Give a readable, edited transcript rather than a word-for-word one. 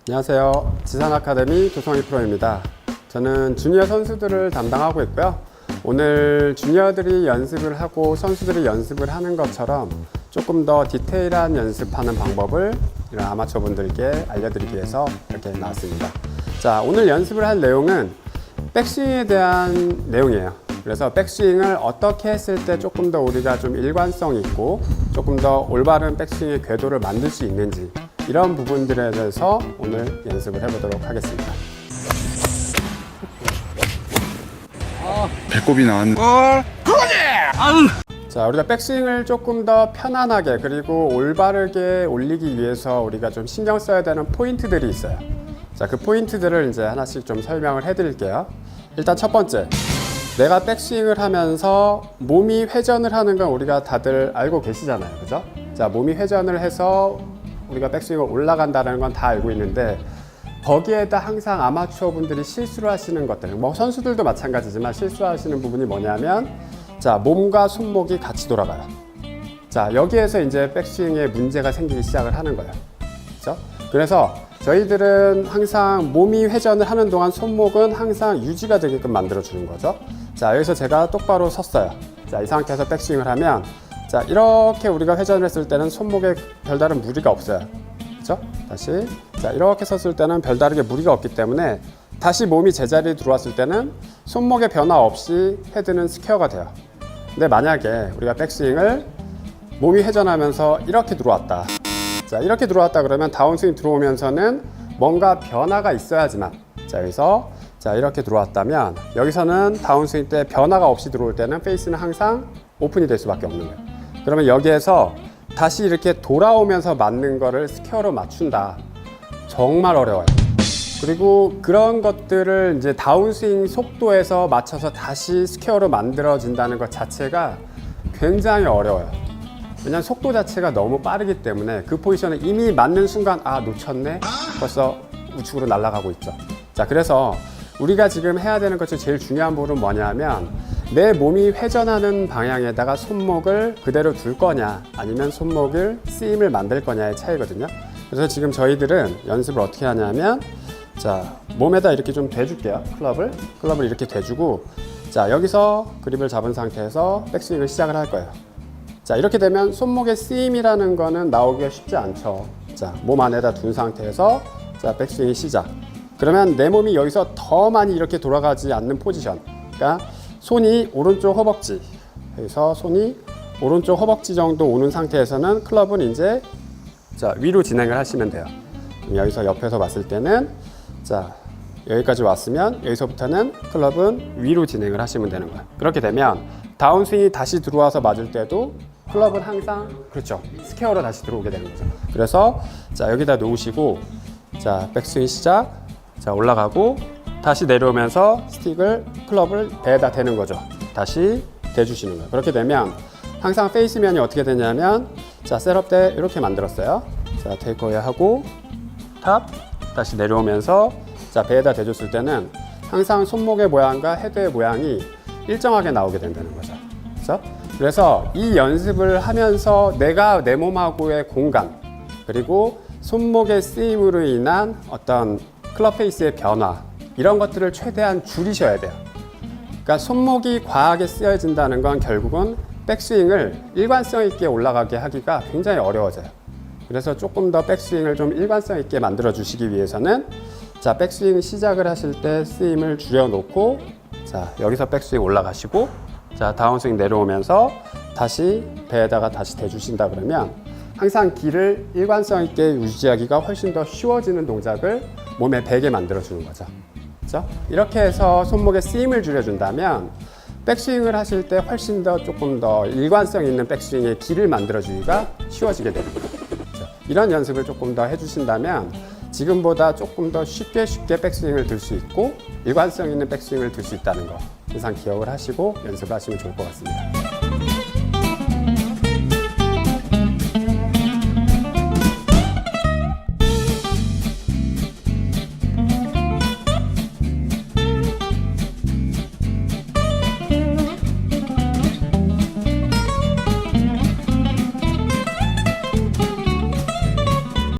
안녕하세요. 지산아카데미 조성희 프로입니다. 저는 주니어 선수들을 담당하고 있고요. 오늘 주니어들이 연습을 하고 선수들이 연습을 하는 것처럼 조금 더 디테일한 연습하는 방법을 이런 아마추어 분들께 알려드리기 위해서 이렇게 나왔습니다. 자, 오늘 연습을 할 내용은 백스윙에 대한 내용이에요. 그래서 백스윙을 어떻게 했을 때 조금 더 우리가 좀 일관성 있고 조금 더 올바른 백스윙의 궤도를 만들 수 있는지 이런 부분들에 대해서 오늘 연습을 해보도록 하겠습니다. 배꼽이 나왔네. 자, 우리가 백스윙을 조금 더 편안하게 그리고 올바르게 올리기 위해서 우리가 좀 신경 써야 되는 포인트들이 있어요. 자, 그 포인트들을 이제 하나씩 좀 설명을 해드릴게요. 일단 첫 번째, 내가 백스윙을 하면서 몸이 회전을 하는 건 우리가 다들 알고 계시잖아요, 그죠? 자, 몸이 회전을 해서 우리가 백스윙을 올라간다는 건 다 알고 있는데 거기에다 항상 아마추어 분들이 실수를 하시는 것들, 뭐 선수들도 마찬가지지만 실수하시는 부분이 뭐냐면, 자, 몸과 손목이 같이 돌아가요. 자, 여기에서 이제 백스윙에 문제가 생기기 시작을 하는 거예요. 그렇죠? 그래서 저희들은 항상 몸이 회전을 하는 동안 손목은 항상 유지가 되게끔 만들어 주는 거죠. 자, 여기서 제가 똑바로 섰어요. 자, 이 상태에서 백스윙을 하면, 자, 이렇게 우리가 회전을 했을 때는 손목에 별다른 무리가 없어요. 그렇죠? 다시. 자, 이렇게 섰을 때는 별다르게 무리가 없기 때문에 다시 몸이 제자리에 들어왔을 때는 손목의 변화 없이 헤드는 스퀘어가 돼요. 근데 만약에 우리가 백스윙을 몸이 회전하면서 이렇게 들어왔다. 자, 이렇게 들어왔다 그러면 다운스윙 들어오면서는 뭔가 변화가 있어야지만, 자, 여기서 자, 이렇게 들어왔다면 여기서는 다운스윙 때 변화가 없이 들어올 때는 페이스는 항상 오픈이 될 수밖에 없는 거예요. 그러면 여기에서 다시 이렇게 돌아오면서 맞는 거를 스퀘어로 맞춘다. 정말 어려워요. 그리고 그런 것들을 이제 다운스윙 속도에서 맞춰서 다시 스퀘어로 만들어진다는 것 자체가 굉장히 어려워요. 왜냐하면 속도 자체가 너무 빠르기 때문에 그 포지션을 이미 맞는 순간 아, 놓쳤네? 벌써 우측으로 날아가고 있죠. 자, 그래서 우리가 지금 해야 되는 것 중 제일 중요한 부분은 뭐냐면 내 몸이 회전하는 방향에다가 손목을 그대로 둘 거냐 아니면 손목을 쓰임을 만들 거냐의 차이거든요. 그래서 지금 저희들은 연습을 어떻게 하냐면, 자, 몸에다 이렇게 좀 대줄게요. 클럽을 이렇게 대주고, 자, 여기서 그립을 잡은 상태에서 백스윙을 시작을 할 거예요. 자, 이렇게 되면 손목의 쓰임이라는 거는 나오기가 쉽지 않죠. 자, 몸 안에다 둔 상태에서 자, 백스윙 시작. 그러면 내 몸이 여기서 더 많이 이렇게 돌아가지 않는 포지션, 그러니까 손이 오른쪽 허벅지, 여기서 손이 오른쪽 허벅지 정도 오는 상태에서는 클럽은 이제 자, 위로 진행을 하시면 돼요. 여기서 옆에서 봤을 때는 자, 여기까지 왔으면 여기서부터는 클럽은 위로 진행을 하시면 되는 거예요. 그렇게 되면 다운스윙이 다시 들어와서 맞을 때도 클럽은 항상 그렇죠, 스퀘어로 다시 들어오게 되는 거죠. 그래서 자, 여기다 놓으시고 자, 백스윙 시작. 자, 올라가고 다시 내려오면서 스틱을 클럽을 배에다 대는 거죠. 다시 대주시는 거예요. 그렇게 되면 항상 페이스면이 어떻게 되냐면, 자, 셋업 때 이렇게 만들었어요. 자, 테이크어웨이 하고 탑 다시 내려오면서 자, 배에다 대줬을 때는 항상 손목의 모양과 헤드의 모양이 일정하게 나오게 된다는 거죠. 그렇죠? 그래서 이 연습을 하면서 내가 내 몸하고의 공간 그리고 손목의 쓰임으로 인한 어떤 클럽 페이스의 변화 이런 것들을 최대한 줄이셔야 돼요. 그러니까 손목이 과하게 쓰여진다는 건 결국은 백스윙을 일관성 있게 올라가게 하기가 굉장히 어려워져요. 그래서 조금 더 백스윙을 좀 일관성 있게 만들어 주시기 위해서는 자, 백스윙 시작을 하실 때 쓰임을 줄여놓고 자, 여기서 백스윙 올라가시고 자, 다운스윙 내려오면서 다시 배에다가 다시 대주신다 그러면 항상 길을 일관성 있게 유지하기가 훨씬 더 쉬워지는 동작을 몸에 배게 만들어 주는 거죠. 그렇죠? 이렇게 해서 손목의 쓰임을 줄여준다면 백스윙을 하실 때 훨씬 더 조금 더 일관성 있는 백스윙의 길을 만들어 주기가 쉬워지게 됩니다. 그렇죠? 이런 연습을 조금 더 해주신다면 지금보다 조금 더 쉽게 백스윙을 들 수 있고 일관성 있는 백스윙을 들 수 있다는 거 항상 기억을 하시고 연습을 하시면 좋을 것 같습니다.